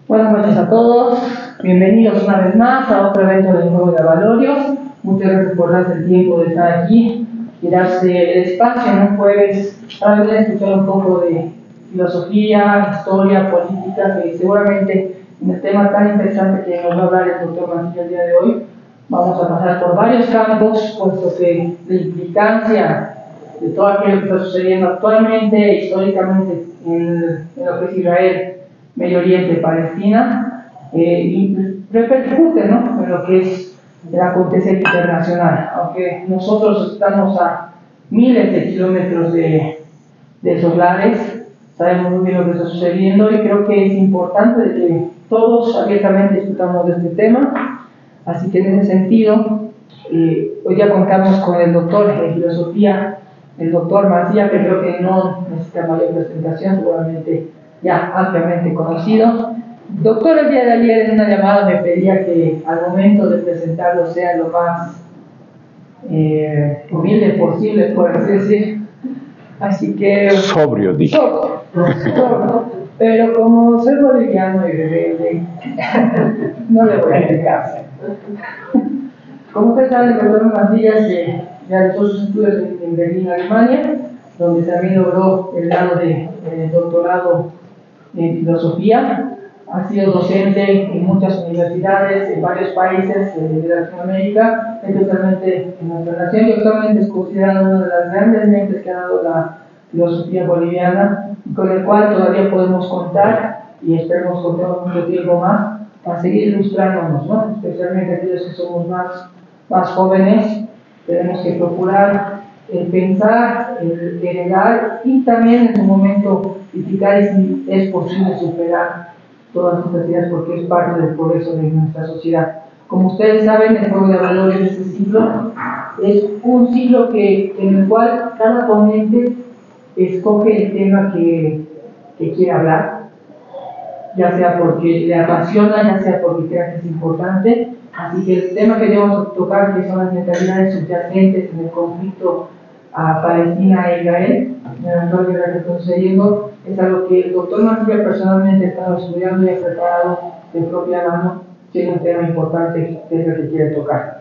Buenas noches a todos, bienvenidos una vez más a otro evento del Juego de Avalorios. Muchas gracias por darse el tiempo de estar aquí y darse el espacio en un jueves para venir a escuchar un poco de filosofía, historia, política, que seguramente en el tema tan interesante que nos va a hablar el doctor Mancilla el día de hoy, vamos a pasar por varios campos, puesto que la implicancia de todo aquello que está sucediendo actualmente, históricamente, en lo que es Israel, Medio Oriente, Palestina, y repercute, ¿no?, en lo que es el acontecer internacional. Aunque nosotros estamos a miles de kilómetros de esos lares, sabemos muy bien lo que está sucediendo y creo que es importante que todos abiertamente discutamos de este tema. Así que en ese sentido, hoy ya contamos con el doctor en filosofía, el doctor Mancilla, que creo que no necesita mayor presentación, seguramente ya ampliamente conocido. Doctor, el día de ayer en una llamada me pedía que al momento de presentarlo sea lo más humilde posible, por así decir. Así que... Sobrio, dije. Sobrio. Pero como soy boliviano y rebelde, no le voy a explicar. Como ustedes saben, el doctor Mancilla realizó sus estudios en Berlín, Alemania, donde también logró el grado de doctorado en filosofía. Ha sido docente en muchas universidades en varios países de Latinoamérica, especialmente en nuestra nación, y actualmente es considerado una de las grandes mentes que ha dado la filosofía boliviana, con el cual todavía podemos contar y esperemos contar mucho tiempo más para seguir ilustrándonos, ¿no? Especialmente aquellos que somos más jóvenes. Tenemos que procurar el pensar, el heredar y también en su momento criticar si es posible superar todas estas ideas, porque es parte del progreso de nuestra sociedad. Como ustedes saben, el Juego de Avalorios de este ciclo es un ciclo en el cual cada ponente escoge el tema que quiere hablar, ya sea porque le apasiona, ya sea porque crea que es importante. Así que el tema que debemos tocar, que son las mentalidades subyacentes en el conflicto a Palestina e Israel, en la actual guerra que está sucediendo, es algo que el doctor Mancilla personalmente ha estado estudiando y ha preparado de propia mano, siendo un tema importante que es el que quiere tocar.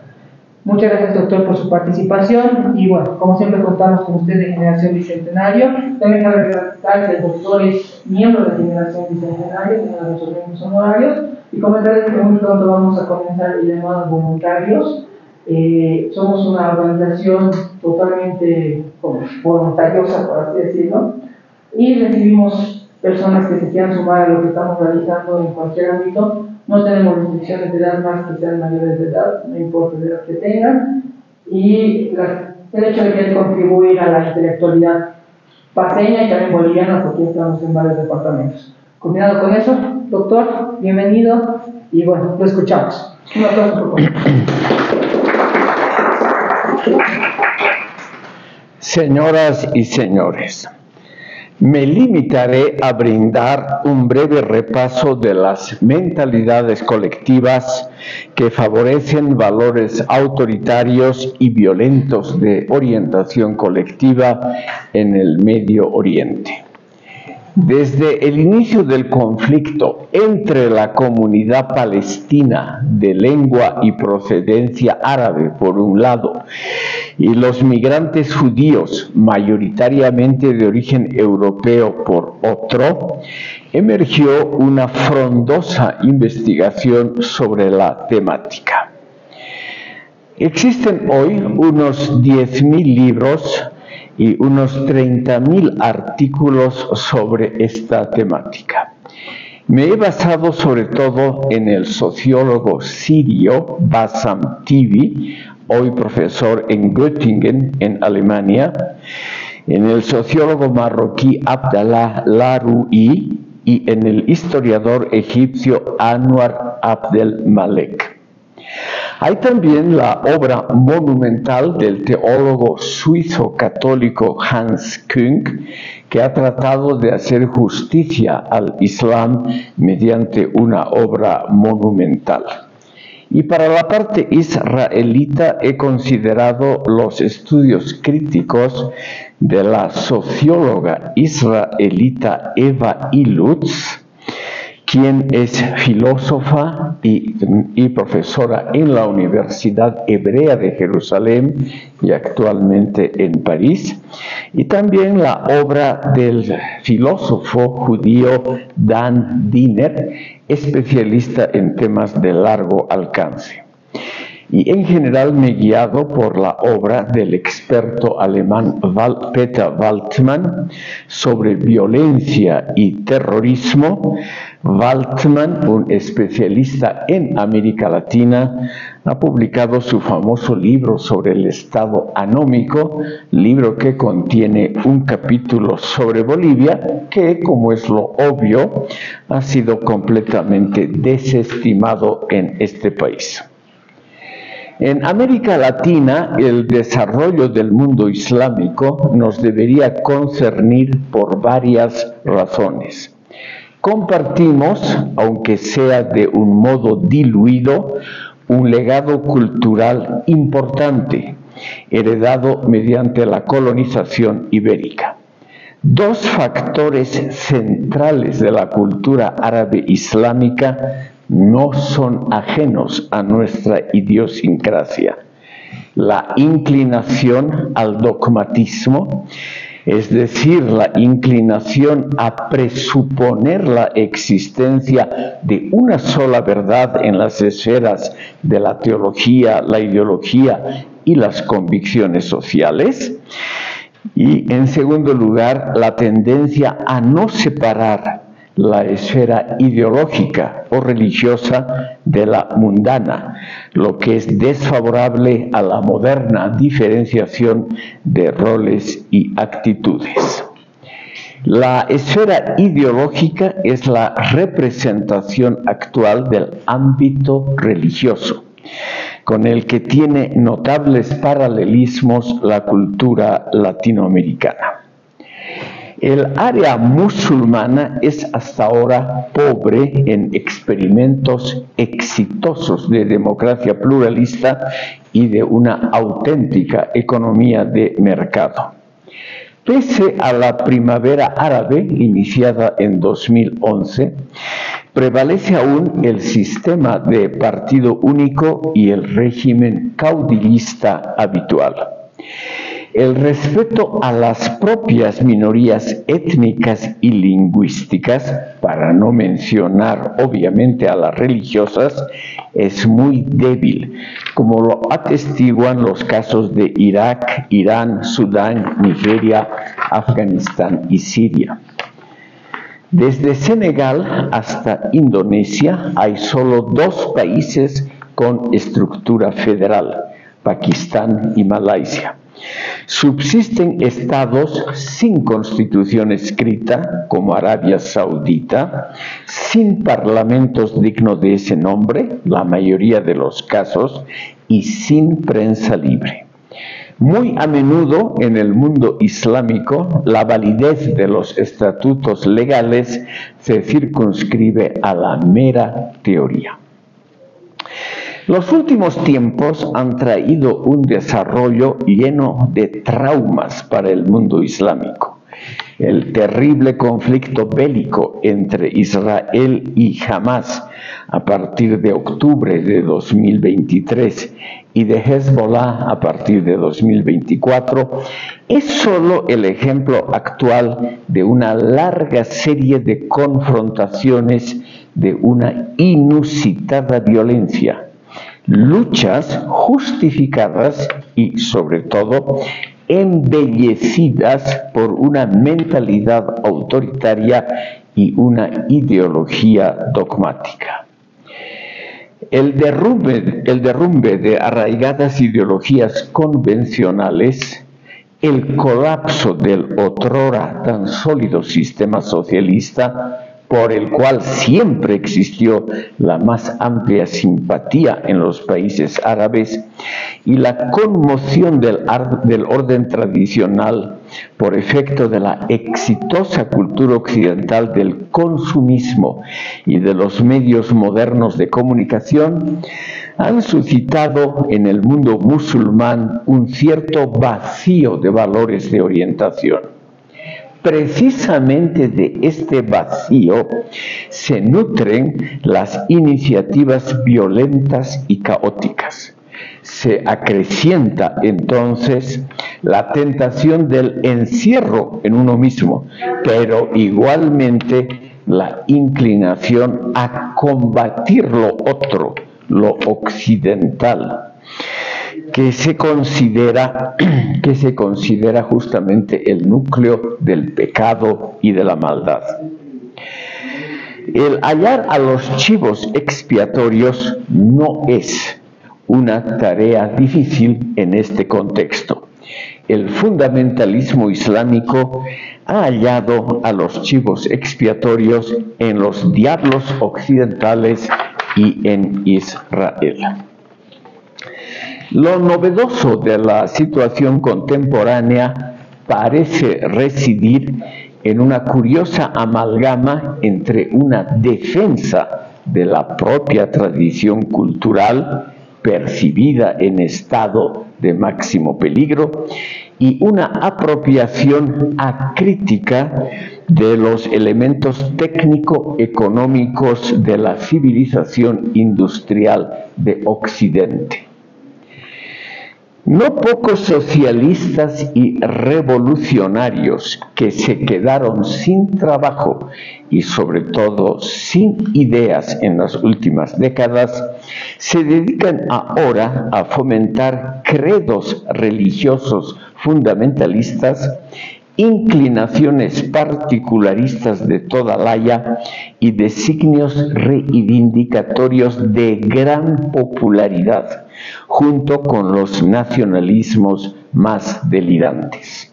Muchas gracias, doctor, por su participación y bueno, como siempre contamos con usted de Generación Bicentenario. También cabe resaltar que el doctor es miembro de Generación Bicentenario, uno de nuestros miembros honorarios, y comentarles que muy pronto vamos a comenzar el llamado voluntarios. Somos una organización totalmente voluntariosa, por así decirlo, y recibimos personas que se quieran sumar a lo que estamos realizando en cualquier ámbito. No tenemos restricciones de edad más que sean mayores de edad, no importa la edad que tengan, y el hecho de querer contribuir a la intelectualidad paseña y también boliviana, porque estamos en varios departamentos. Combinado con eso, doctor, bienvenido, y bueno, lo escuchamos. Un aplauso, por favor. Señoras y señores, me limitaré a brindar un breve repaso de las mentalidades colectivas que favorecen valores autoritarios y violentos de orientación colectiva en el Medio Oriente. Desde el inicio del conflicto entre la comunidad palestina de lengua y procedencia árabe por un lado y los migrantes judíos mayoritariamente de origen europeo por otro, emergió una frondosa investigación sobre la temática. Existen hoy unos 10.000 libros y unos 30.000 artículos sobre esta temática. Me he basado sobre todo en el sociólogo sirio Bassam Tibi, hoy profesor en Göttingen, en Alemania, en el sociólogo marroquí Abdallah Laroui y en el historiador egipcio Anwar Abdel Malek. Hay también la obra monumental del teólogo suizo católico Hans Küng, que ha tratado de hacer justicia al Islam mediante una obra monumental. Y para la parte israelita he considerado los estudios críticos de la socióloga israelita Eva Iluz, quien es filósofa y profesora en la Universidad Hebrea de Jerusalén y actualmente en París, y también la obra del filósofo judío Dan Diner, especialista en temas de largo alcance. Y en general me he guiado por la obra del experto alemán Peter Waltmann sobre violencia y terrorismo. Waltmann, un especialista en América Latina, ha publicado su famoso libro sobre el Estado anómico, libro que contiene un capítulo sobre Bolivia, que, como es lo obvio, ha sido completamente desestimado en este país. En América Latina, el desarrollo del mundo islámico nos debería concernir por varias razones. Compartimos, aunque sea de un modo diluido, un legado cultural importante, heredado mediante la colonización ibérica. Dos factores centrales de la cultura árabe islámica no son ajenos a nuestra idiosincrasia: la inclinación al dogmatismo, es decir, la inclinación a presuponer la existencia de una sola verdad en las esferas de la teología, la ideología y las convicciones sociales. Y, en segundo lugar, la tendencia a no separar la esfera ideológica o religiosa de la mundana, lo que es desfavorable a la moderna diferenciación de roles y actitudes. La esfera ideológica es la representación actual del ámbito religioso, con el que tiene notables paralelismos la cultura latinoamericana. El área musulmana es hasta ahora pobre en experimentos exitosos de democracia pluralista y de una auténtica economía de mercado. Pese a la primavera árabe, iniciada en 2011, prevalece aún el sistema de partido único y el régimen caudillista habitual. El respeto a las propias minorías étnicas y lingüísticas, para no mencionar obviamente a las religiosas, es muy débil, como lo atestiguan los casos de Irak, Irán, Sudán, Nigeria, Afganistán y Siria. Desde Senegal hasta Indonesia hay solo 2 países con estructura federal: Pakistán y Malasia. Subsisten estados sin constitución escrita, como Arabia Saudita, sin parlamentos dignos de ese nombre, la mayoría de los casos, y sin prensa libre. Muy a menudo en el mundo islámico, la validez de los estatutos legales se circunscribe a la mera teoría. Los últimos tiempos han traído un desarrollo lleno de traumas para el mundo islámico. El terrible conflicto bélico entre Israel y Hamás a partir de octubre de 2023 y de Hezbollah a partir de 2024 es solo el ejemplo actual de una larga serie de confrontaciones de una inusitada violencia. Luchas justificadas y, sobre todo, embellecidas por una mentalidad autoritaria y una ideología dogmática. El derrumbe de arraigadas ideologías convencionales, el colapso del otrora tan sólido sistema socialista, por el cual siempre existió la más amplia simpatía en los países árabes, y la conmoción del orden tradicional por efecto de la exitosa cultura occidental del consumismo y de los medios modernos de comunicación, han suscitado en el mundo musulmán un cierto vacío de valores de orientación. Precisamente de este vacío se nutren las iniciativas violentas y caóticas. Se acrecienta entonces la tentación del encierro en uno mismo, pero igualmente la inclinación a combatir lo otro, lo occidental, que se considera justamente el núcleo del pecado y de la maldad. El hallar a los chivos expiatorios no es una tarea difícil en este contexto. El fundamentalismo islámico ha hallado a los chivos expiatorios en los diablos occidentales y en Israel. Lo novedoso de la situación contemporánea parece residir en una curiosa amalgama entre una defensa de la propia tradición cultural percibida en estado de máximo peligro y una apropiación acrítica de los elementos técnico-económicos de la civilización industrial de Occidente. No pocos socialistas y revolucionarios que se quedaron sin trabajo y sobre todo sin ideas en las últimas décadas se dedican ahora a fomentar credos religiosos fundamentalistas, inclinaciones particularistas de toda laya y designios reivindicatorios de gran popularidad, junto con los nacionalismos más delirantes.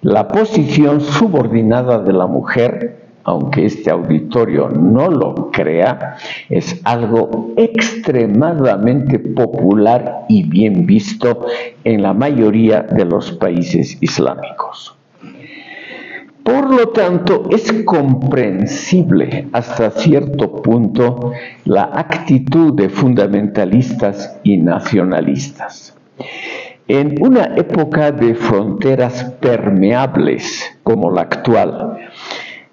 La posición subordinada de la mujer, aunque este auditorio no lo crea, es algo extremadamente popular y bien visto en la mayoría de los países islámicos. Por lo tanto, es comprensible hasta cierto punto la actitud de fundamentalistas y nacionalistas. En una época de fronteras permeables como la actual,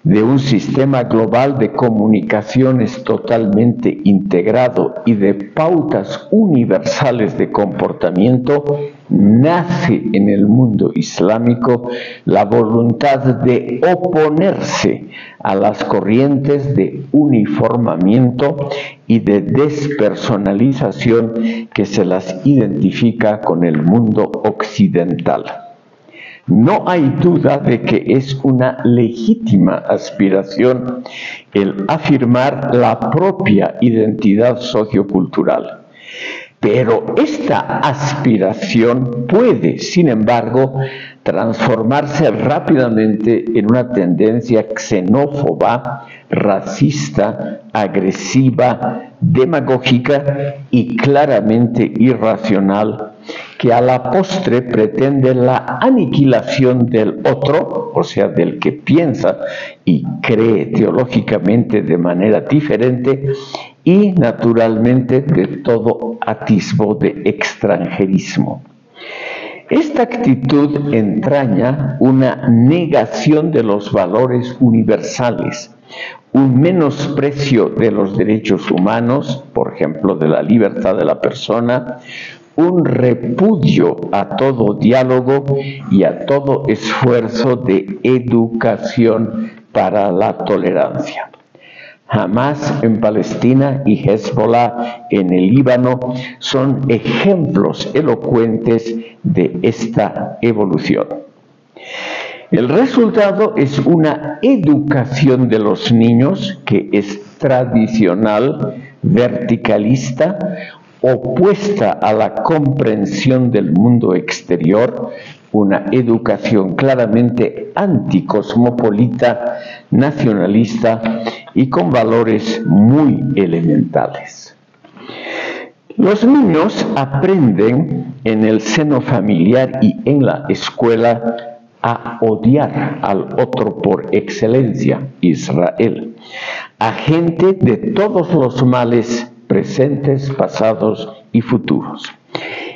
de un sistema global de comunicaciones totalmente integrado y de pautas universales de comportamiento, nace en el mundo islámico la voluntad de oponerse a las corrientes de uniformamiento y de despersonalización que se las identifica con el mundo occidental. No hay duda de que es una legítima aspiración el afirmar la propia identidad sociocultural. Pero esta aspiración puede, sin embargo, transformarse rápidamente en una tendencia xenófoba, racista, agresiva, demagógica y claramente irracional, que a la postre pretende la aniquilación del otro, o sea, del que piensa y cree teológicamente de manera diferente, y naturalmente de todo atisbo de extranjerismo. Esta actitud entraña una negación de los valores universales, un menosprecio de los derechos humanos, por ejemplo, de la libertad de la persona, un repudio a todo diálogo y a todo esfuerzo de educación para la tolerancia. Hamas en Palestina y Hezbollah en el Líbano son ejemplos elocuentes de esta evolución. El resultado es una educación de los niños que es tradicional, verticalista, opuesta a la comprensión del mundo exterior, una educación claramente anticosmopolita, nacionalista y con valores muy elementales. Los niños aprenden en el seno familiar y en la escuela a odiar al otro por excelencia, Israel, agente de todos los males presentes, pasados y futuros.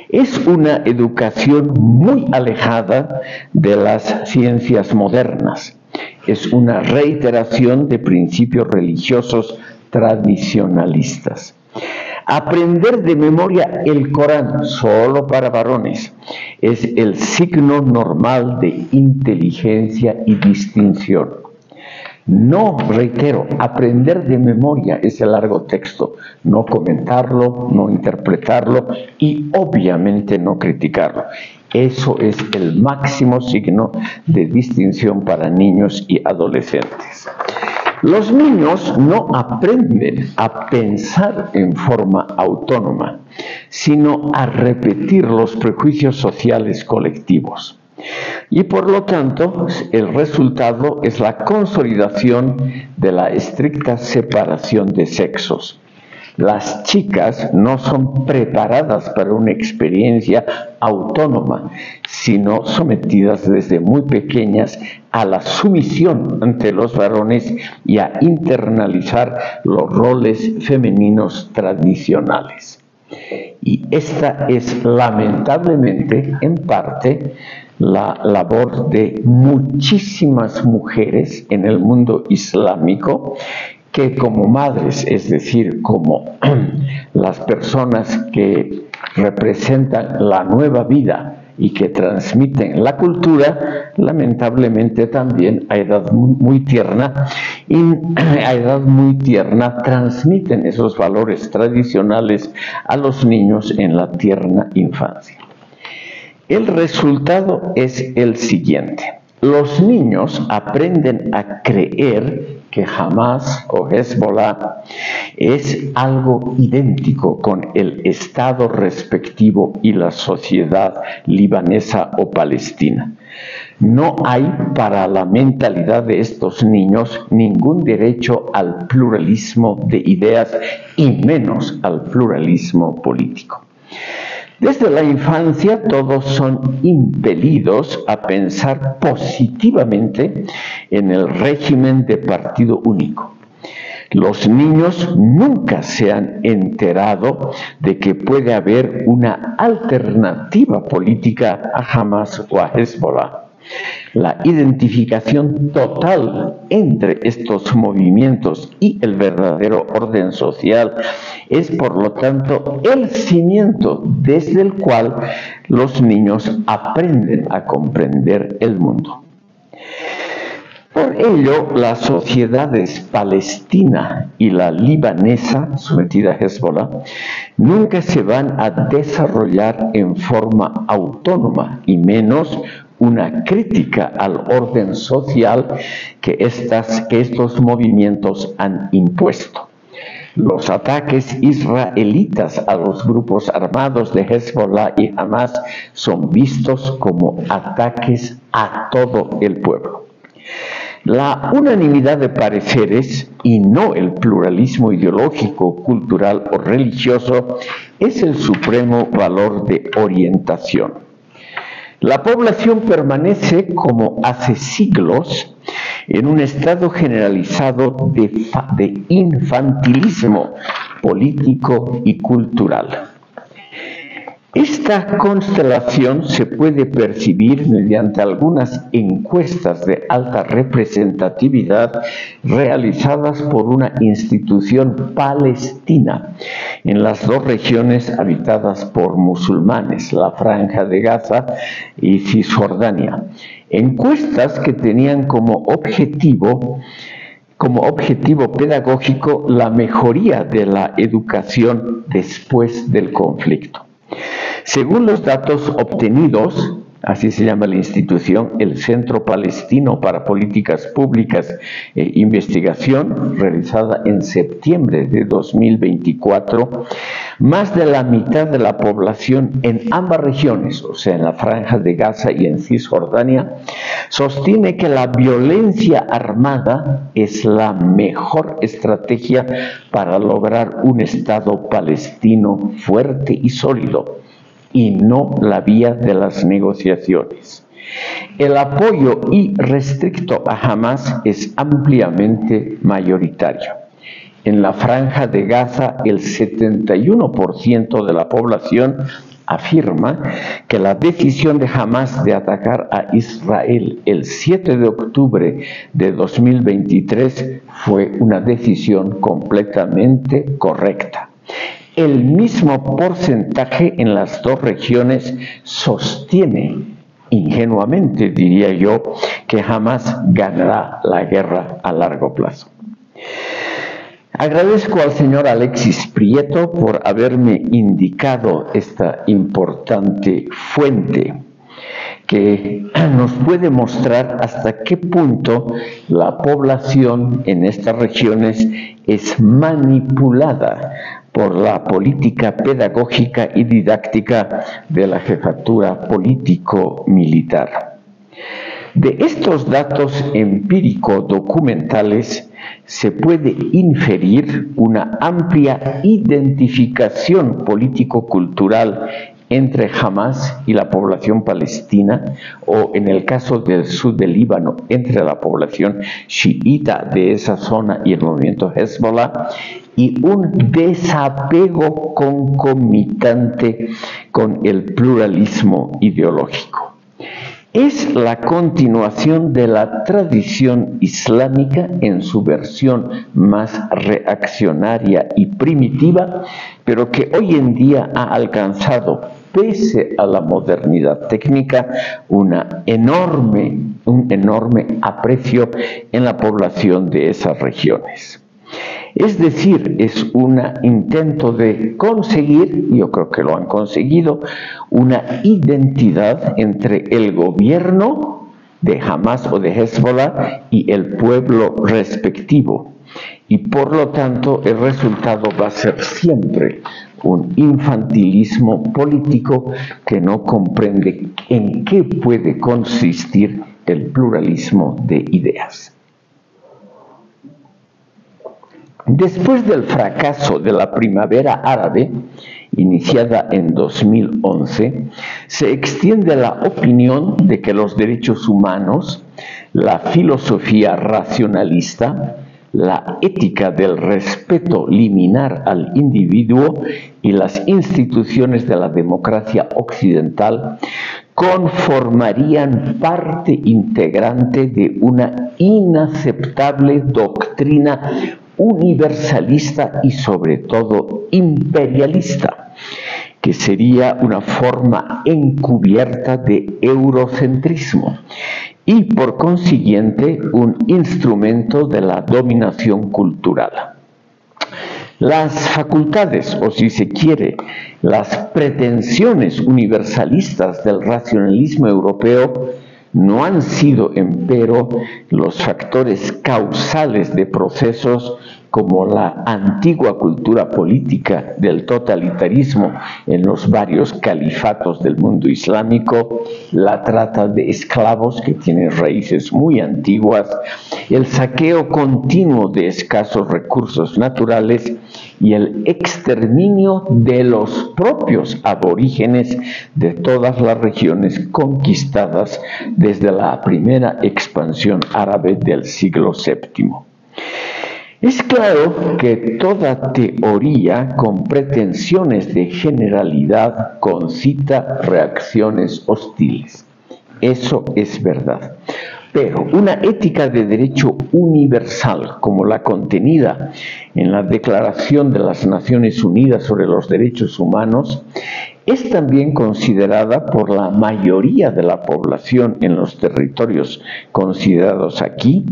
Es una educación muy alejada de las ciencias modernas. Es una reiteración de principios religiosos tradicionalistas. Aprender de memoria el Corán solo para varones es el signo normal de inteligencia y distinción. No, reitero, aprender de memoria ese largo texto, no comentarlo, no interpretarlo y obviamente no criticarlo. Eso es el máximo signo de distinción para niños y adolescentes. Los niños no aprenden a pensar en forma autónoma, sino a repetir los prejuicios sociales colectivos. Y por lo tanto, el resultado es la consolidación de la estricta separación de sexos. Las chicas no son preparadas para una experiencia autónoma, sino sometidas desde muy pequeñas a la sumisión ante los varones y a internalizar los roles femeninos tradicionales. Y esta es lamentablemente, en parte, la labor de muchísimas mujeres en el mundo islámico que como madres, es decir, como las personas que representan la nueva vida y que transmiten la cultura, lamentablemente también a edad muy tierna transmiten esos valores tradicionales a los niños en la tierna infancia. El resultado es el siguiente. Los niños aprenden a creer que Hamas o Hezbollah es algo idéntico con el Estado respectivo y la sociedad libanesa o palestina. No hay para la mentalidad de estos niños ningún derecho al pluralismo de ideas y menos al pluralismo político. Desde la infancia todos son impelidos a pensar positivamente en el régimen de partido único. Los niños nunca se han enterado de que puede haber una alternativa política a Hamas o a Hezbollah. La identificación total entre estos movimientos y el verdadero orden social es, por lo tanto, el cimiento desde el cual los niños aprenden a comprender el mundo. Por ello, las sociedades palestina y la libanesa, sometida a Hezbollah, nunca se van a desarrollar en forma autónoma, y menos una crítica al orden social que estos movimientos han impuesto. Los ataques israelitas a los grupos armados de Hezbollah y Hamas son vistos como ataques a todo el pueblo. La unanimidad de pareceres y no el pluralismo ideológico, cultural o religioso es el supremo valor de orientación. La población permanece, como hace siglos, en un estado generalizado de infantilismo político y cultural. Esta constelación se puede percibir mediante algunas encuestas de alta representatividad realizadas por una institución palestina en las dos regiones habitadas por musulmanes, la Franja de Gaza y Cisjordania. Encuestas que tenían como objetivo pedagógico la mejoría de la educación después del conflicto. Según los datos obtenidos, así se llama la institución, el Centro Palestino para Políticas Públicas e Investigación, realizada en septiembre de 2024, más de la mitad de la población en ambas regiones, o sea, en la Franja de Gaza y en Cisjordania, sostiene que la violencia armada es la mejor estrategia para lograr un Estado palestino fuerte y sólido, y no la vía de las negociaciones. El apoyo irrestricto a Hamás es ampliamente mayoritario. En la Franja de Gaza, el 71% de la población afirma que la decisión de Hamás de atacar a Israel el 7 de octubre de 2023 fue una decisión completamente correcta. El mismo porcentaje en las dos regiones sostiene, ingenuamente diría yo, que Hamás ganará la guerra a largo plazo. Agradezco al señor Alexis Prieto por haberme indicado esta importante fuente que nos puede mostrar hasta qué punto la población en estas regiones es manipulada por la política pedagógica y didáctica de la jefatura político-militar. De estos datos empírico-documentales se puede inferir una amplia identificación político-cultural entre Hamás y la población palestina, o en el caso del sur del Líbano, entre la población chiita de esa zona y el movimiento Hezbollah, y un desapego concomitante con el pluralismo ideológico. Es la continuación de la tradición islámica en su versión más reaccionaria y primitiva, pero que hoy en día ha alcanzado, pese a la modernidad técnica, un enorme aprecio en la población de esas regiones. Es decir, es un intento de conseguir, yo creo que lo han conseguido, una identidad entre el gobierno de Hamás o de Hezbollah y el pueblo respectivo. Y por lo tanto, el resultado va a ser siempre un infantilismo político que no comprende en qué puede consistir el pluralismo de ideas. Después del fracaso de la primavera árabe, iniciada en 2011, se extiende la opinión de que los derechos humanos, la filosofía racionalista, la ética del respeto liminar al individuo y las instituciones de la democracia occidental conformarían parte integrante de una inaceptable doctrina universalista y sobre todo imperialista, que sería una forma encubierta de eurocentrismo y por consiguiente un instrumento de la dominación cultural. Las facultades, o si se quiere, las pretensiones universalistas del racionalismo europeo no han sido, empero, los factores causales de procesos como la antigua cultura política del totalitarismo en los varios califatos del mundo islámico, la trata de esclavos que tiene raíces muy antiguas, el saqueo continuo de escasos recursos naturales y el exterminio de los propios aborígenes de todas las regiones conquistadas desde la primera expansión árabe del siglo VII. Es claro que toda teoría con pretensiones de generalidad concita reacciones hostiles. Eso es verdad. Pero una ética de derecho universal, como la contenida en la Declaración de las Naciones Unidas sobre los Derechos Humanos, es también considerada por la mayoría de la población en los territorios considerados aquí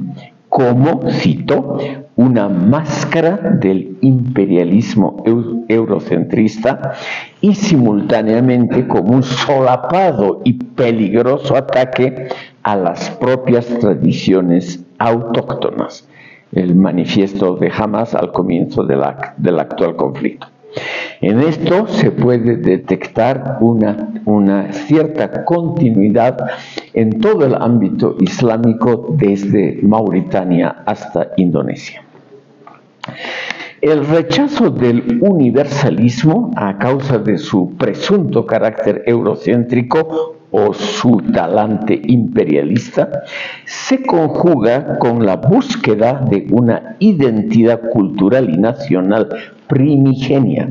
como, cito, una máscara del imperialismo eurocentrista y simultáneamente como un solapado y peligroso ataque a las propias tradiciones autóctonas. El manifiesto de Hamas al comienzo del actual conflicto. En esto se puede detectar una cierta continuidad en todo el ámbito islámico desde Mauritania hasta Indonesia. El rechazo del universalismo a causa de su presunto carácter eurocéntrico o su talante imperialista se conjuga con la búsqueda de una identidad cultural y nacional primigenia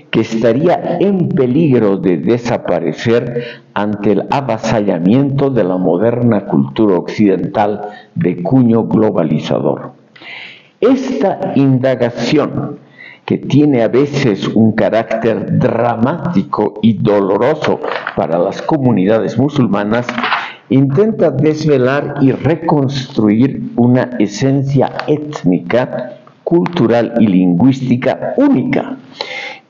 que estaría en peligro de desaparecer ante el avasallamiento de la moderna cultura occidental de cuño globalizador. Esta indagación, que tiene a veces un carácter dramático y doloroso para las comunidades musulmanas, intenta desvelar y reconstruir una esencia étnica, cultural y lingüística única,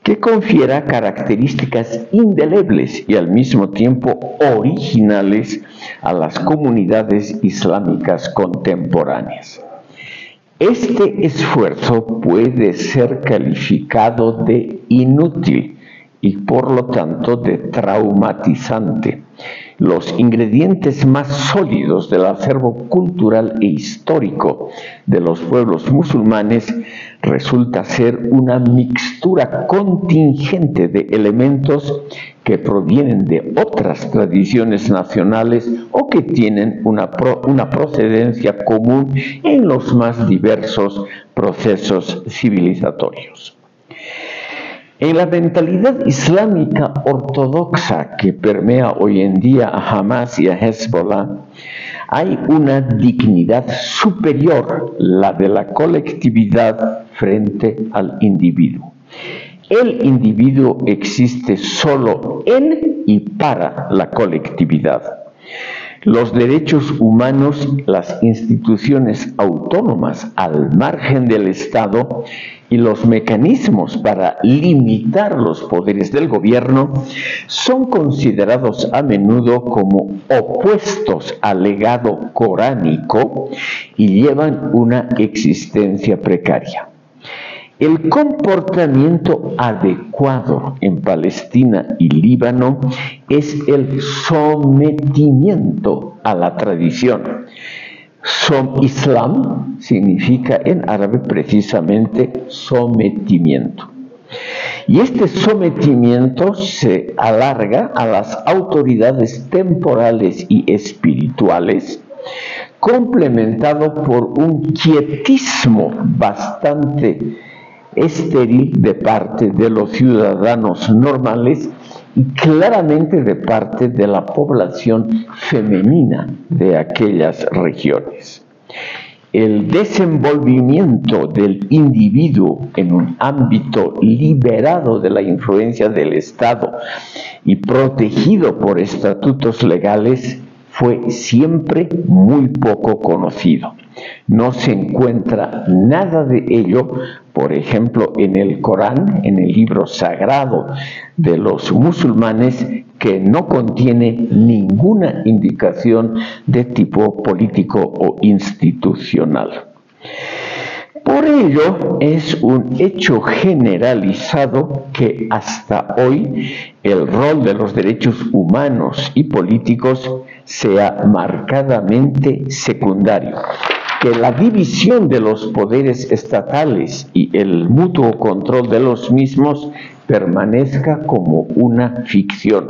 que confiera características indelebles y al mismo tiempo originales a las comunidades islámicas contemporáneas. Este esfuerzo puede ser calificado de inútil y por lo tanto de traumatizante. Los ingredientes más sólidos del acervo cultural e histórico de los pueblos musulmanes resulta ser una mixtura contingente de elementos que provienen de otras tradiciones nacionales o que tienen una procedencia común en los más diversos procesos civilizatorios. En la mentalidad islámica ortodoxa que permea hoy en día a Hamas y a Hezbollah, hay una dignidad superior, la de la colectividad frente al individuo. El individuo existe solo en y para la colectividad. Los derechos humanos, las instituciones autónomas al margen del Estado y los mecanismos para limitar los poderes del gobierno son considerados a menudo como opuestos al legado coránico y llevan una existencia precaria. El comportamiento adecuado en Palestina y Líbano es el sometimiento a la tradición. Islam significa en árabe precisamente sometimiento. Y este sometimiento se alarga a las autoridades temporales y espirituales, complementado por un quietismo bastante estéril de parte de los ciudadanos normales y claramente de parte de la población femenina de aquellas regiones. El desenvolvimiento del individuo en un ámbito liberado de la influencia del Estado y protegido por estatutos legales fue siempre muy poco conocido. No se encuentra nada de ello, por ejemplo, en el Corán, en el libro sagrado de los musulmanes, que no contiene ninguna indicación de tipo político o institucional. Por ello, es un hecho generalizado que hasta hoy el rol de los derechos humanos y políticos sea marcadamente secundario, que la división de los poderes estatales y el mutuo control de los mismos permanezca como una ficción,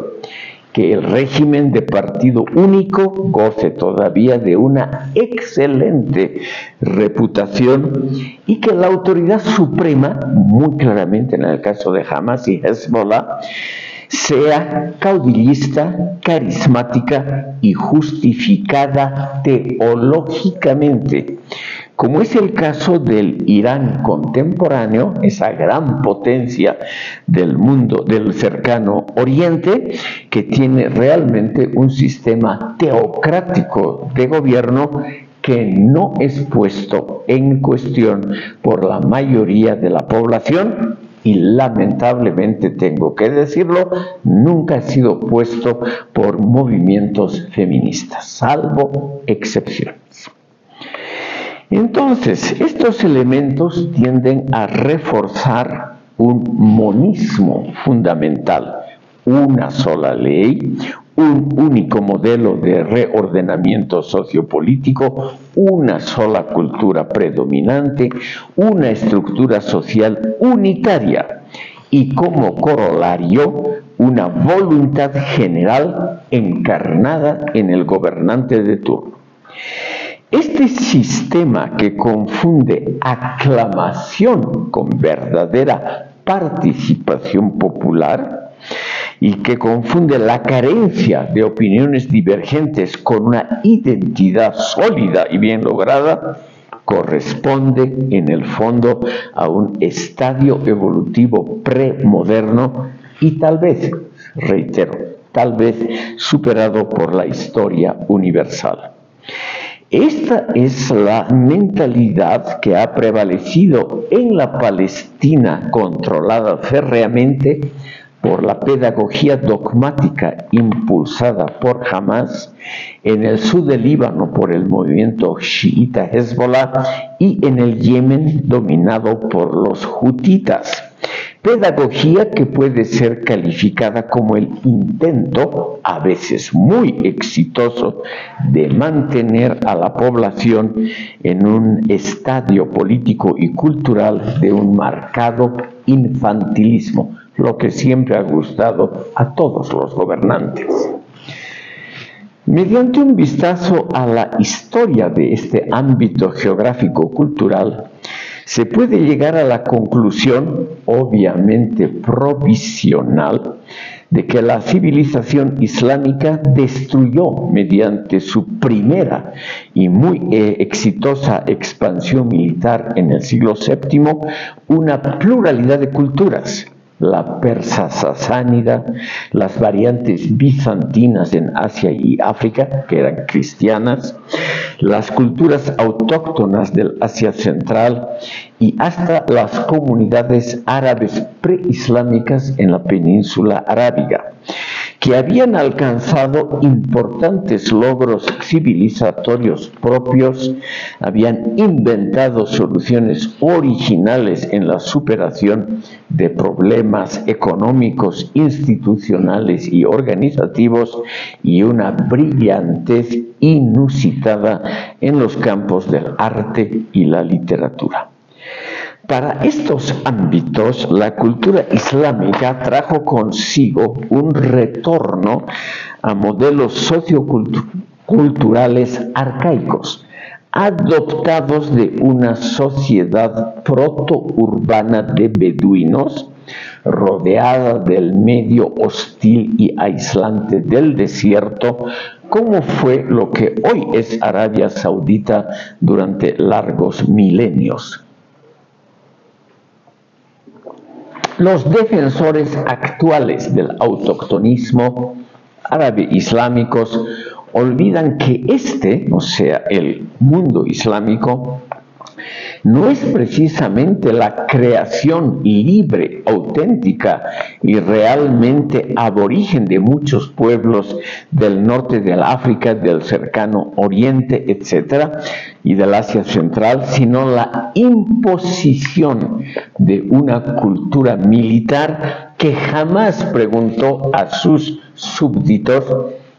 que el régimen de partido único goce todavía de una excelente reputación y que la autoridad suprema, muy claramente en el caso de Hamas y Hezbollah, sea caudillista, carismática y justificada teológicamente, como es el caso del Irán contemporáneo, esa gran potencia del mundo del cercano Oriente, que tiene realmente un sistema teocrático de gobierno que no es puesto en cuestión por la mayoría de la población y lamentablemente tengo que decirlo, nunca ha sido puesto por movimientos feministas, salvo excepciones. Entonces, estos elementos tienden a reforzar un monismo fundamental, una sola ley, un único modelo de reordenamiento sociopolítico, una sola cultura predominante, una estructura social unitaria y como corolario una voluntad general encarnada en el gobernante de turno. Este sistema que confunde aclamación con verdadera participación popular y que confunde la carencia de opiniones divergentes con una identidad sólida y bien lograda, corresponde en el fondo a un estadio evolutivo premoderno y tal vez, reitero, tal vez superado por la historia universal. Esta es la mentalidad que ha prevalecido en la Palestina controlada férreamente por la pedagogía dogmática impulsada por Hamas, en el sur del Líbano por el movimiento chiita Hezbollah y en el Yemen dominado por los hutitas. Pedagogía que puede ser calificada como el intento, a veces muy exitoso, de mantener a la población en un estadio político y cultural de un marcado infantilismo, lo que siempre ha gustado a todos los gobernantes. Mediante un vistazo a la historia de este ámbito geográfico-cultural, se puede llegar a la conclusión, obviamente provisional, de que la civilización islámica destruyó mediante su primera y muy exitosa expansión militar en el siglo VII una pluralidad de culturas, la persa sasánida, las variantes bizantinas en Asia y África, que eran cristianas, las culturas autóctonas del Asia Central y hasta las comunidades árabes preislámicas en la península arábiga, que habían alcanzado importantes logros civilizatorios propios, habían inventado soluciones originales en la superación de problemas económicos, institucionales y organizativos y una brillantez inusitada en los campos del arte y la literatura. Para estos ámbitos, la cultura islámica trajo consigo un retorno a modelos socioculturales arcaicos, adoptados de una sociedad protourbana de beduinos, rodeada del medio hostil y aislante del desierto, como fue lo que hoy es Arabia Saudita durante largos milenios. Los defensores actuales del autoctonismo árabe islámicos olvidan que o sea, el mundo islámico, no es precisamente la creación libre, auténtica y realmente aborigen de muchos pueblos del norte del África, del cercano Oriente, etc., y del Asia Central, sino la imposición de una cultura militar que jamás preguntó a sus súbditos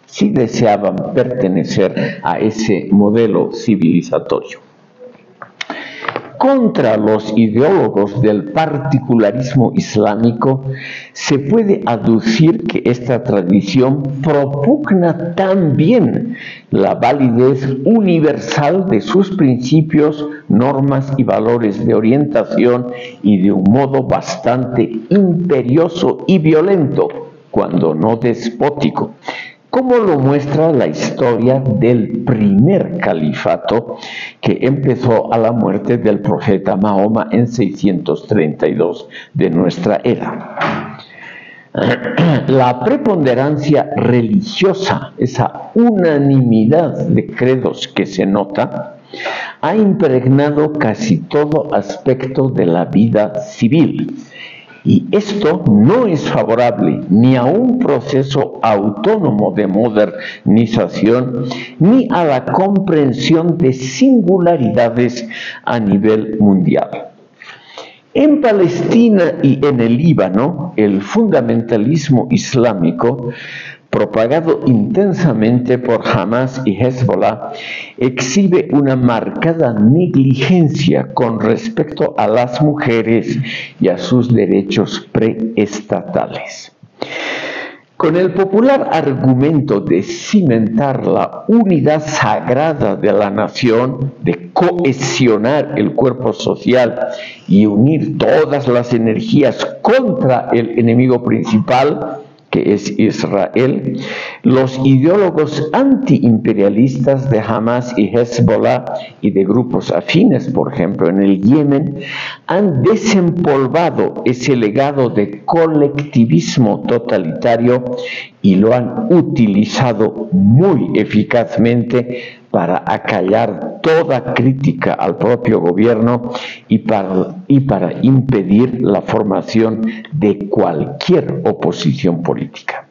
si deseaban pertenecer a ese modelo civilizatorio. Contra los ideólogos del particularismo islámico se puede aducir que esta tradición propugna también la validez universal de sus principios, normas y valores de orientación y de un modo bastante imperioso y violento, cuando no despótico, como lo muestra la historia del primer califato que empezó a la muerte del profeta Mahoma en 632 de nuestra era. La preponderancia religiosa, esa unanimidad de credos que se nota, ha impregnado casi todo aspecto de la vida civil. Y esto no es favorable ni a un proceso autónomo de modernización, ni a la comprensión de singularidades a nivel mundial. En Palestina y en el Líbano, el fundamentalismo islámico, propagado intensamente por Hamas y Hezbollah, exhibe una marcada negligencia con respecto a las mujeres y a sus derechos preestatales. Con el popular argumento de cimentar la unidad sagrada de la nación, de cohesionar el cuerpo social y unir todas las energías contra el enemigo principal, que es Israel, los ideólogos antiimperialistas de Hamas y Hezbollah y de grupos afines, por ejemplo, en el Yemen, han desempolvado ese legado de colectivismo totalitario y lo han utilizado muy eficazmente para acallar toda crítica al propio gobierno y para impedir la formación de cualquier oposición política.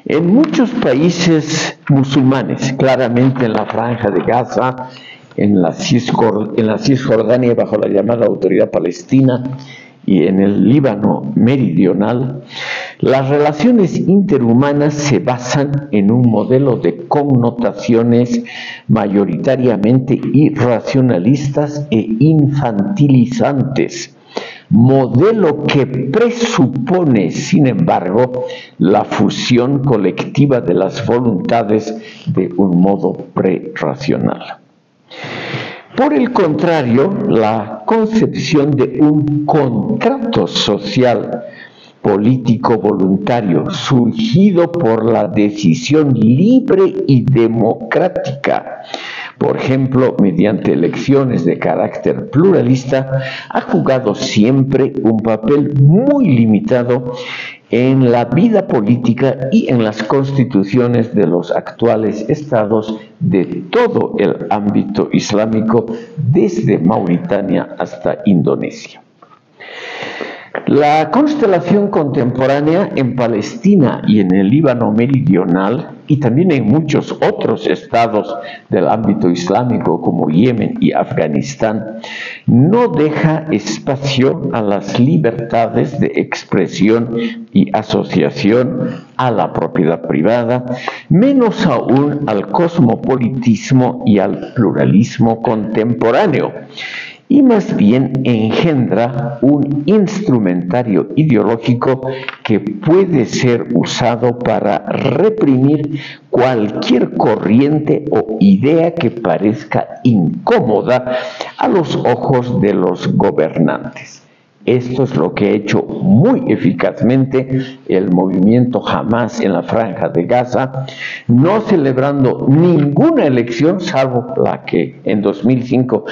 En muchos países musulmanes, claramente en la Franja de Gaza, en la Cisjordania bajo la llamada Autoridad Palestina y en el Líbano meridional, las relaciones interhumanas se basan en un modelo de connotaciones mayoritariamente irracionalistas e infantilizantes, modelo que presupone, sin embargo, la fusión colectiva de las voluntades de un modo prerracional. Por el contrario, la concepción de un contrato social político voluntario surgido por la decisión libre y democrática, por ejemplo, mediante elecciones de carácter pluralista, ha jugado siempre un papel muy limitado en la vida política y en las constituciones de los actuales estados de todo el ámbito islámico, desde Mauritania hasta Indonesia. La constelación contemporánea en Palestina y en el Líbano meridional, y también en muchos otros estados del ámbito islámico como Yemen y Afganistán, no deja espacio a las libertades de expresión y asociación, a la propiedad privada, menos aún al cosmopolitismo y al pluralismo contemporáneo, y más bien engendra un instrumentario ideológico que puede ser usado para reprimir cualquier corriente o idea que parezca incómoda a los ojos de los gobernantes. Esto es lo que ha hecho muy eficazmente el movimiento Hamas en la Franja de Gaza, no celebrando ninguna elección, salvo la que en 2005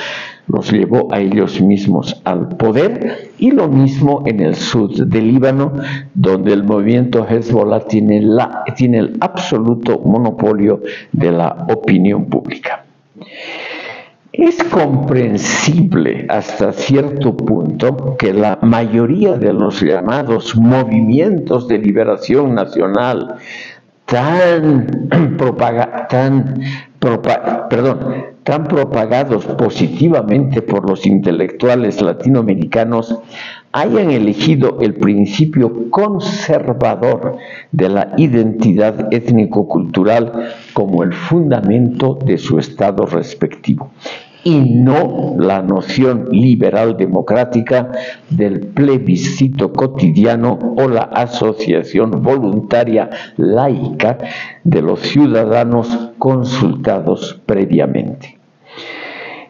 los llevó a ellos mismos al poder, y lo mismo en el sur del Líbano, donde el movimiento Hezbollah tiene el absoluto monopolio de la opinión pública. Es comprensible hasta cierto punto que la mayoría de los llamados movimientos de liberación nacional tan propagados positivamente por los intelectuales latinoamericanos hayan elegido el principio conservador de la identidad étnico-cultural como el fundamento de su estado respectivo, y no la noción liberal democrática del plebiscito cotidiano o la asociación voluntaria laica de los ciudadanos consultados previamente.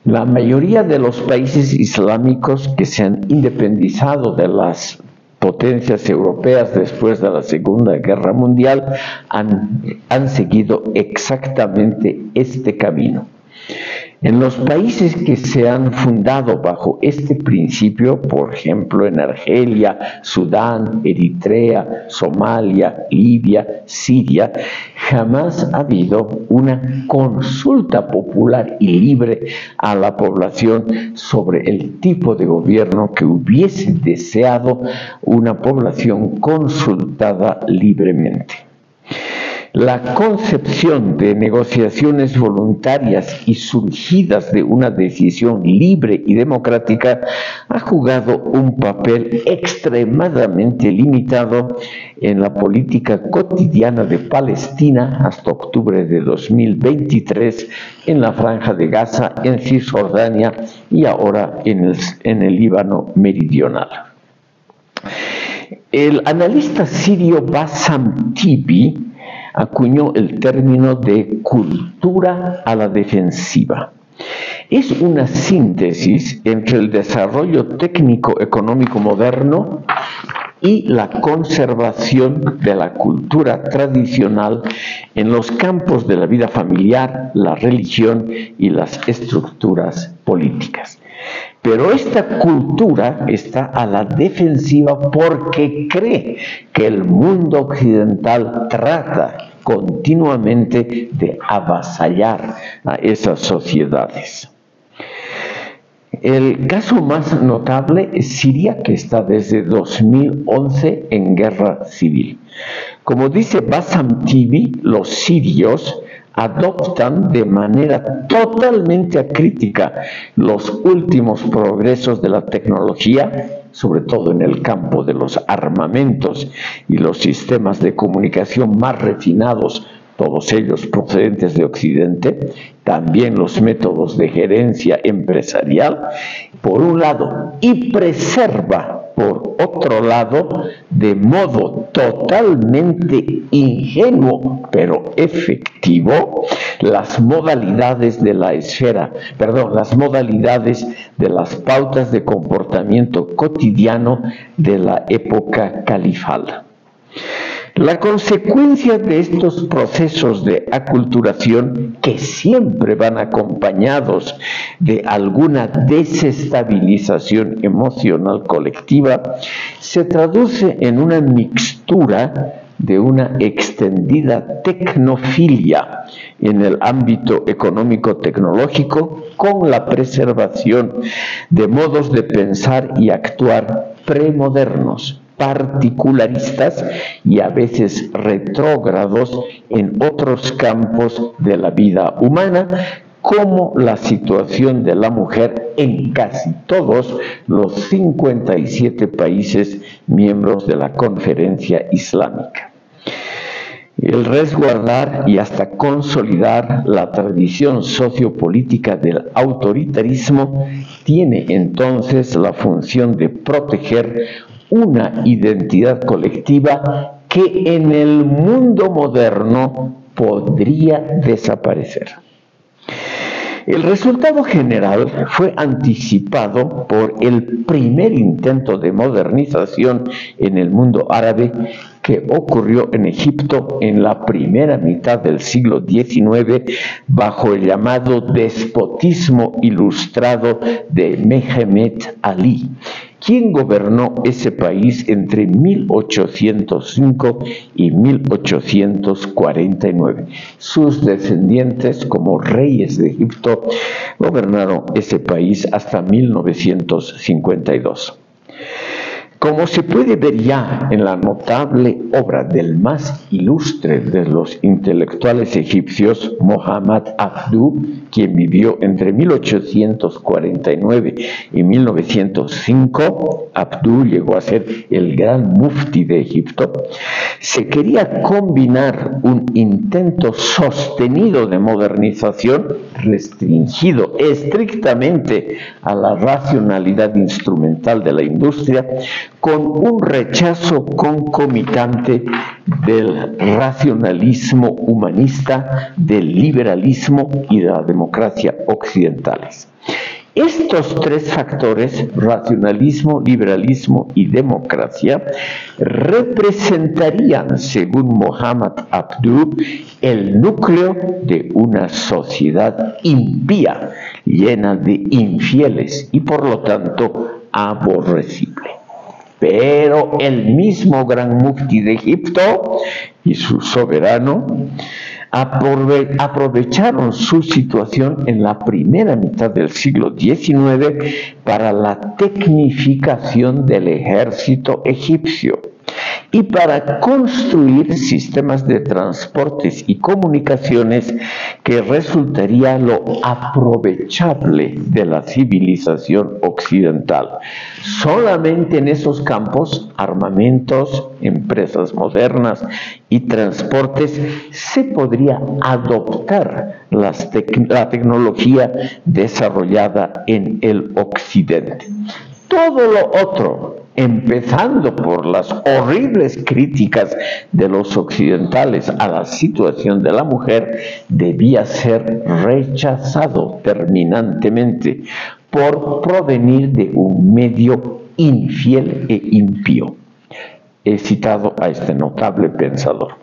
La mayoría de los países islámicos que se han independizado de las potencias europeas después de la Segunda Guerra Mundial han seguido exactamente este camino. En los países que se han fundado bajo este principio, por ejemplo en Argelia, Sudán, Eritrea, Somalia, Libia, Siria, jamás ha habido una consulta popular y libre a la población sobre el tipo de gobierno que hubiese deseado una población consultada libremente. La concepción de negociaciones voluntarias y surgidas de una decisión libre y democrática ha jugado un papel extremadamente limitado en la política cotidiana de Palestina hasta octubre de 2023, en la Franja de Gaza, en Cisjordania y ahora en el Líbano meridional. El analista sirio Bassam Tibi acuñó el término de cultura a la defensiva. Es una síntesis entre el desarrollo técnico-económico moderno y la conservación de la cultura tradicional en los campos de la vida familiar, la religión y las estructuras políticas. Pero esta cultura está a la defensiva porque cree que el mundo occidental trata continuamente de avasallar a esas sociedades. El caso más notable es Siria, que está desde 2011 en guerra civil. Como dice Bassam Tibi, los sirios adoptan de manera totalmente acrítica los últimos progresos de la tecnología, sobre todo en el campo de los armamentos y los sistemas de comunicación más refinados, todos ellos procedentes de Occidente, también los métodos de gerencia empresarial, por un lado, y preserva, por otro lado, de modo totalmente ingenuo, pero efectivo, las modalidades de las modalidades de las pautas de comportamiento cotidiano de la época califal. La consecuencia de estos procesos de aculturación, que siempre van acompañados de alguna desestabilización emocional colectiva, se traduce en una mixtura de una extendida tecnofilia en el ámbito económico-tecnológico con la preservación de modos de pensar y actuar premodernos, particularistas y a veces retrógrados en otros campos de la vida humana, como la situación de la mujer en casi todos los 57 países miembros de la Conferencia Islámica. El resguardar y hasta consolidar la tradición sociopolítica del autoritarismo tiene entonces la función de proteger una identidad colectiva que en el mundo moderno podría desaparecer. El resultado general fue anticipado por el primer intento de modernización en el mundo árabe que ocurrió en Egipto en la primera mitad del siglo XIX bajo el llamado despotismo ilustrado de Mehemet Ali, quien gobernó ese país entre 1805 y 1849. Sus descendientes, como reyes de Egipto, gobernaron ese país hasta 1952. Como se puede ver ya en la notable obra del más ilustre de los intelectuales egipcios, Muhammad Abduh, quien vivió entre 1849 y 1905, Abduh llegó a ser el gran mufti de Egipto, se quería combinar un intento sostenido de modernización restringido estrictamente a la racionalidad instrumental de la industria, con un rechazo concomitante del racionalismo humanista, del liberalismo y de la democracia occidentales. Estos tres factores, racionalismo, liberalismo y democracia, representarían, según Mohammad Abduh, el núcleo de una sociedad impía, llena de infieles y por lo tanto aborrecible. Pero el mismo gran mufti de Egipto y su soberano aprovecharon su situación en la primera mitad del siglo XIX para la tecnificación del ejército egipcio y para construir sistemas de transportes y comunicaciones que resultaría lo aprovechable de la civilización occidental. Solamente en esos campos, armamentos, empresas modernas y transportes, se podría adoptar la tecnología desarrollada en el occidente. Todo lo otro, empezando por las horribles críticas de los occidentales a la situación de la mujer, debía ser rechazado terminantemente por provenir de un medio infiel e impío. He citado a este notable pensador.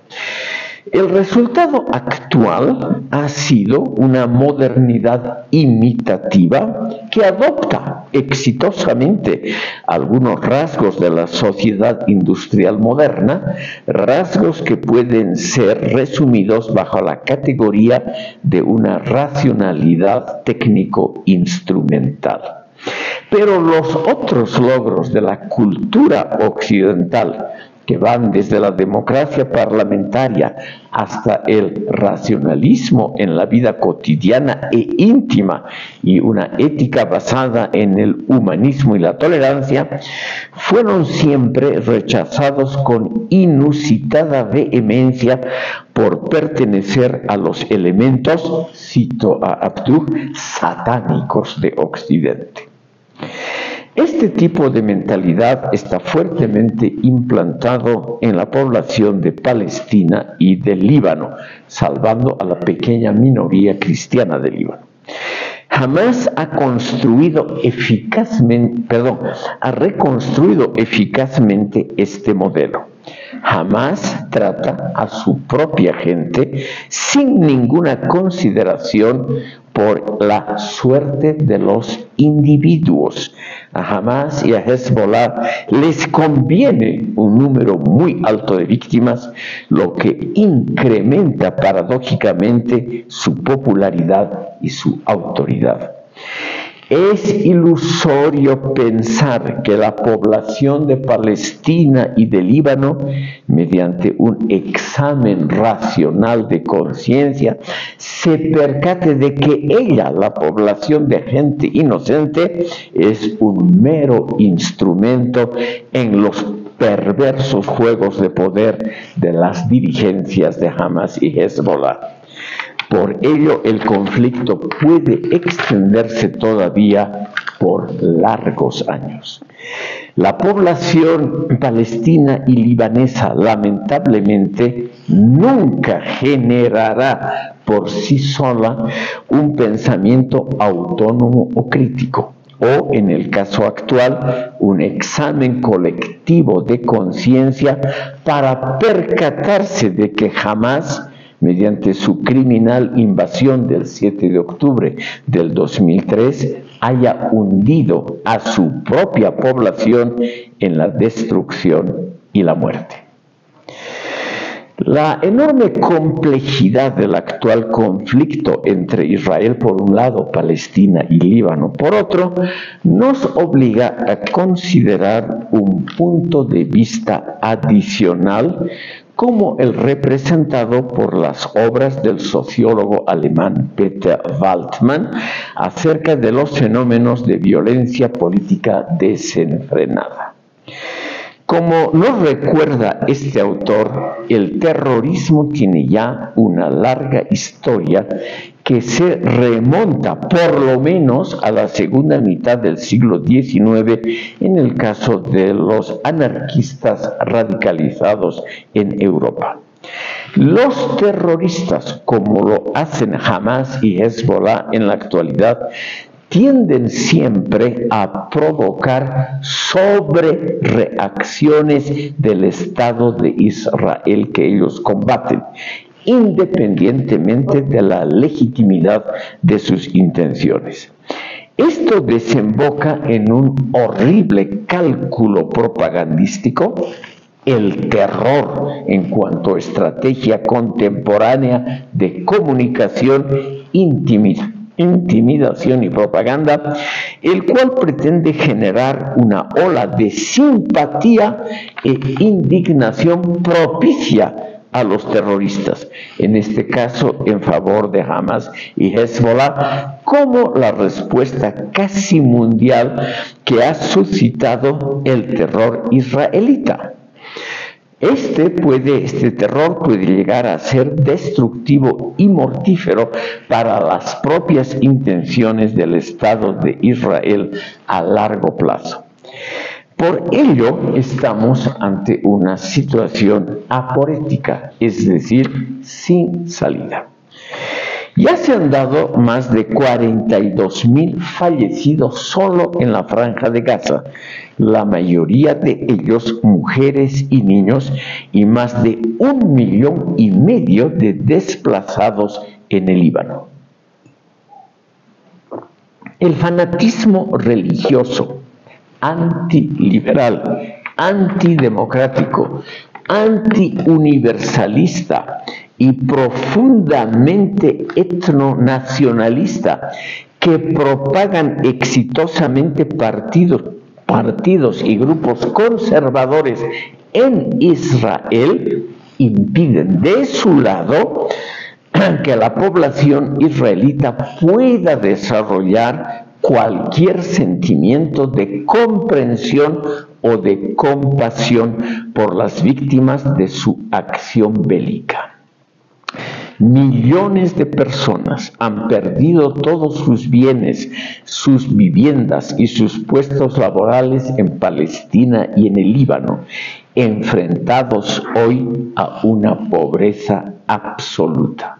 El resultado actual ha sido una modernidad imitativa que adopta exitosamente algunos rasgos de la sociedad industrial moderna, rasgos que pueden ser resumidos bajo la categoría de una racionalidad técnico-instrumental. Pero los otros logros de la cultura occidental, que van desde la democracia parlamentaria hasta el racionalismo en la vida cotidiana e íntima y una ética basada en el humanismo y la tolerancia, fueron siempre rechazados con inusitada vehemencia por pertenecer a los elementos, cito a Abduh, satánicos de Occidente. Este tipo de mentalidad está fuertemente implantado en la población de Palestina y del Líbano, salvando a la pequeña minoría cristiana del Líbano. Hamas ha reconstruido eficazmente este modelo. Hamas trata a su propia gente sin ninguna consideración por la suerte de los individuos. A Hamas y a Hezbollah les conviene un número muy alto de víctimas, lo que incrementa paradójicamente su popularidad y su autoridad. Es ilusorio pensar que la población de Palestina y de Líbano, mediante un examen racional de conciencia, se percate de que ella, la población de gente inocente, es un mero instrumento en los perversos juegos de poder de las dirigencias de Hamas y Hezbollah. Por ello, el conflicto puede extenderse todavía por largos años. La población palestina y libanesa, lamentablemente, nunca generará por sí sola un pensamiento autónomo o crítico, o, en el caso actual, un examen colectivo de conciencia para percatarse de que jamás, mediante su criminal invasión del 7 de octubre del 2003, haya hundido a su propia población en la destrucción y la muerte. La enorme complejidad del actual conflicto entre Israel por un lado, Palestina y Líbano por otro, nos obliga a considerar un punto de vista adicional como el representado por las obras del sociólogo alemán Peter Waldmann acerca de los fenómenos de violencia política desenfrenada. Como nos recuerda este autor, el terrorismo tiene ya una larga historia que se remonta por lo menos a la segunda mitad del siglo XIX en el caso de los anarquistas radicalizados en Europa. Los terroristas, como lo hacen Hamas y Hezbollah en la actualidad, tienden siempre a provocar sobrereacciones del Estado de Israel que ellos combaten, independientemente de la legitimidad de sus intenciones. Esto desemboca en un horrible cálculo propagandístico, el terror en cuanto a estrategia contemporánea de comunicación, intimidación y propaganda, el cual pretende generar una ola de simpatía e indignación propicia a los terroristas, en este caso en favor de Hamas y Hezbollah, como la respuesta casi mundial que ha suscitado el terror israelita. Este terror puede llegar a ser destructivo y mortífero para las propias intenciones del Estado de Israel a largo plazo. Por ello, estamos ante una situación aporética, es decir, sin salida. Ya se han dado más de 42,000 fallecidos solo en la Franja de Gaza, la mayoría de ellos mujeres y niños, y más de 1,5 millones de desplazados en el Líbano. El fanatismo religioso, antiliberal, antidemocrático, antiuniversalista y profundamente etnonacionalista que propagan exitosamente partidos y grupos conservadores en Israel impiden de su lado que la población israelita pueda desarrollar cualquier sentimiento de comprensión o de compasión por las víctimas de su acción bélica. Millones de personas han perdido todos sus bienes, sus viviendas y sus puestos laborales en Palestina y en el Líbano, enfrentados hoy a una pobreza absoluta.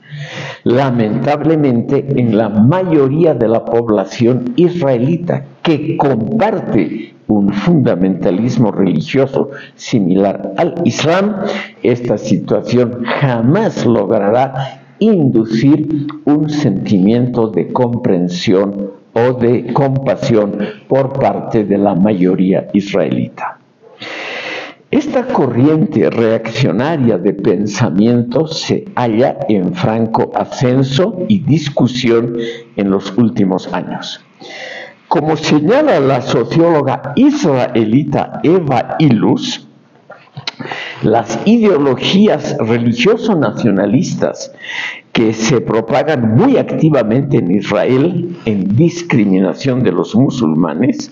Lamentablemente, en la mayoría de la población israelita que comparte un fundamentalismo religioso similar al Islam, esta situación jamás logrará inducir un sentimiento de comprensión o de compasión por parte de la mayoría israelita. Esta corriente reaccionaria de pensamiento se halla en franco ascenso y discusión en los últimos años. Como señala la socióloga israelita Eva Ilus, las ideologías religioso-nacionalistas que se propagan muy activamente en Israel en discriminación de los musulmanes,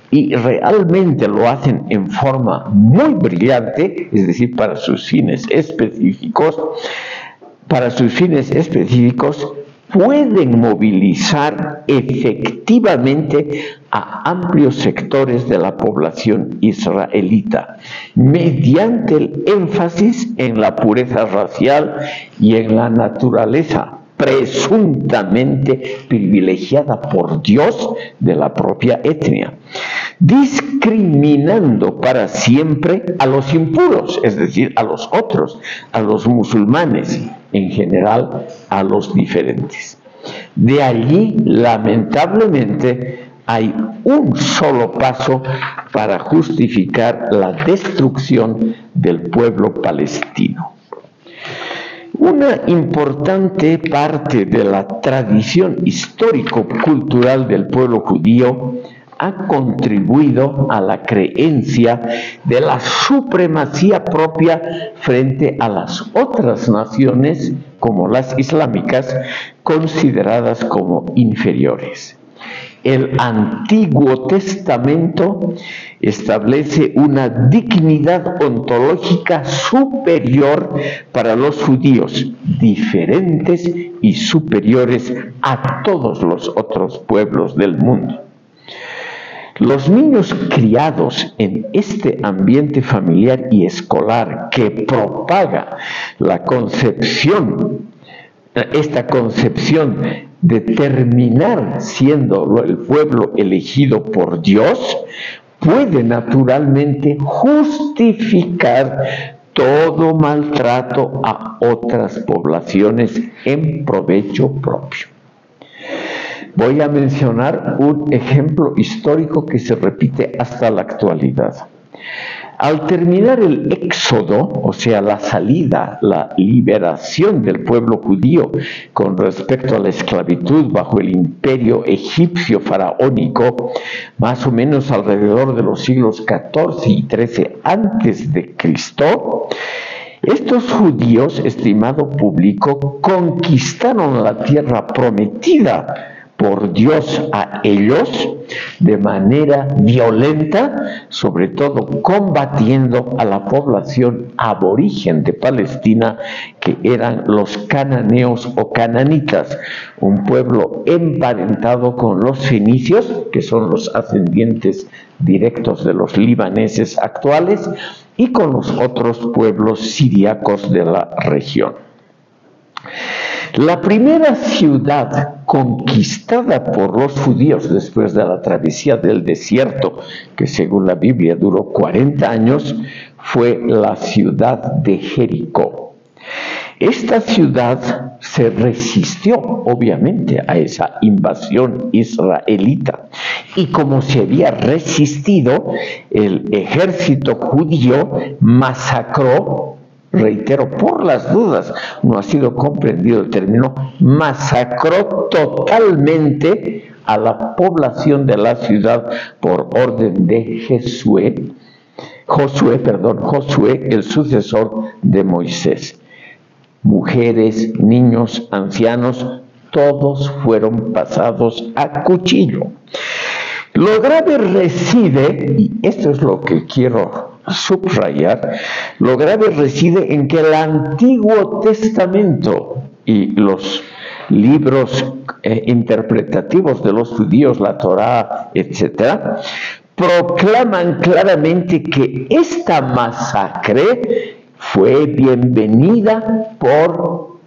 y realmente lo hacen en forma muy brillante, es decir, para sus fines específicos, pueden movilizar efectivamente a amplios sectores de la población israelita, mediante el énfasis en la pureza racial y en la naturaleza presuntamente privilegiada por Dios de la propia etnia, discriminando para siempre a los impuros, es decir, a los otros, a los musulmanes, en general a los diferentes. De allí, lamentablemente, hay un solo paso para justificar la destrucción del pueblo palestino. Una importante parte de la tradición histórico-cultural del pueblo judío ha contribuido a la creencia de la supremacía propia frente a las otras naciones, como las islámicas, consideradas como inferiores. El Antiguo Testamento establece una dignidad ontológica superior para los judíos, diferentes y superiores a todos los otros pueblos del mundo. Los niños criados en este ambiente familiar y escolar que propaga la concepción esta concepción de terminar siendo el pueblo elegido por Dios, puede naturalmente justificar todo maltrato a otras poblaciones en provecho propio. Voy a mencionar un ejemplo histórico que se repite hasta la actualidad. Al terminar el éxodo, o sea, la salida, la liberación del pueblo judío con respecto a la esclavitud bajo el imperio egipcio faraónico, más o menos alrededor de los siglos XIV y XIII antes de Cristo, estos judíos, estimado público, conquistaron la tierra prometida por Dios a ellos de manera violenta, sobre todo combatiendo a la población aborigen de Palestina, que eran los cananeos o cananitas, un pueblo emparentado con los fenicios, que son los ascendientes directos de los libaneses actuales, y con los otros pueblos siríacos de la región. La primera ciudad conquistada por los judíos después de la travesía del desierto, que según la Biblia duró 40 años, fue la ciudad de Jericó. Esta ciudad se resistió, obviamente, a esa invasión israelita. Y como se había resistido, el ejército judío masacró, reitero, por las dudas, no ha sido comprendido el término, masacró totalmente a la población de la ciudad por orden de Josué, el sucesor de Moisés. Mujeres, niños, ancianos, todos fueron pasados a cuchillo. Lo grave reside, y esto es lo que quiero subrayar, lo grave reside en que el Antiguo Testamento y los libros interpretativos de los judíos, la Torá, etc., proclaman claramente que esta masacre fue bienvenida por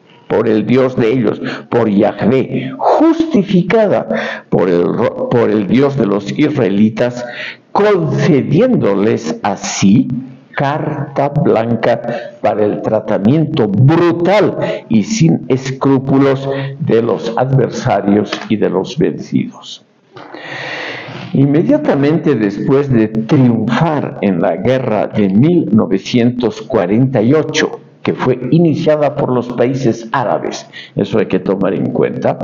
el Dios de ellos, por Yahvé, justificada por el Dios de los israelitas, concediéndoles así carta blanca para el tratamiento brutal y sin escrúpulos de los adversarios y de los vencidos. Inmediatamente después de triunfar en la guerra de 1948, que fue iniciada por los países árabes, eso hay que tomar en cuenta,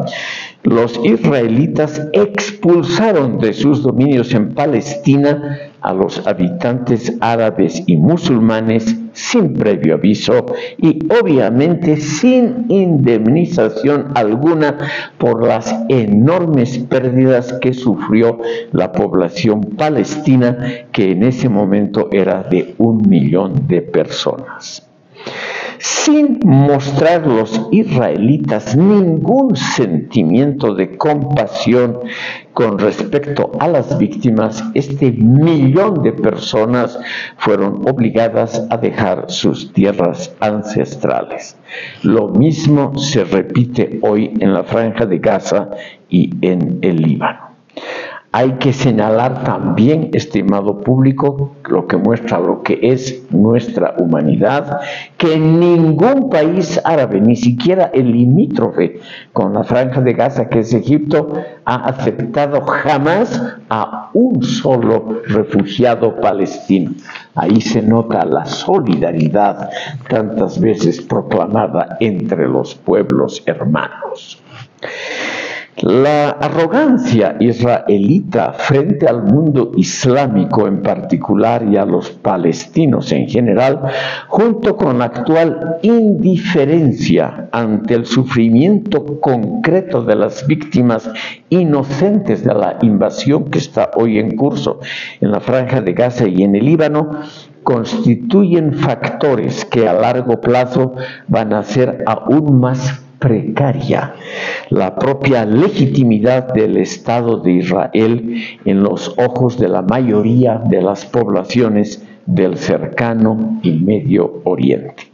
los israelitas expulsaron de sus dominios en Palestina a los habitantes árabes y musulmanes sin previo aviso y obviamente sin indemnización alguna por las enormes pérdidas que sufrió la población palestina, que en ese momento era de 1 millón de personas. Sin mostrar los israelitas ningún sentimiento de compasión con respecto a las víctimas, este 1 millón de personas fueron obligadas a dejar sus tierras ancestrales. Lo mismo se repite hoy en la Franja de Gaza y en el Líbano. Hay que señalar también, estimado público, lo que muestra lo que es nuestra humanidad, que ningún país árabe, ni siquiera el limítrofe con la Franja de Gaza, que es Egipto, ha aceptado jamás a un solo refugiado palestino. Ahí se nota la solidaridad tantas veces proclamada entre los pueblos hermanos. La arrogancia israelita frente al mundo islámico en particular y a los palestinos en general, junto con la actual indiferencia ante el sufrimiento concreto de las víctimas inocentes de la invasión que está hoy en curso en la Franja de Gaza y en el Líbano, constituyen factores que a largo plazo van a ser aún más precaria la propia legitimidad del Estado de Israel en los ojos de la mayoría de las poblaciones del cercano y Medio Oriente.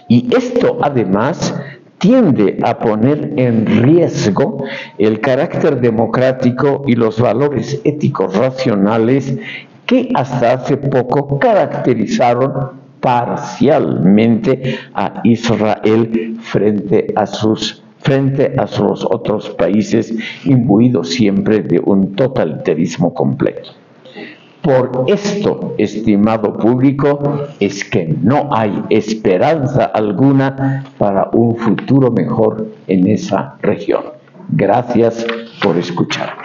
Y esto además tiende a poner en riesgo el carácter democrático y los valores éticos racionales que hasta hace poco caracterizaron parcialmente a Israel frente a los otros países, imbuidos siempre de un totalitarismo completo. Por esto, estimado público, es que no hay esperanza alguna para un futuro mejor en esa región. Gracias por escucharme.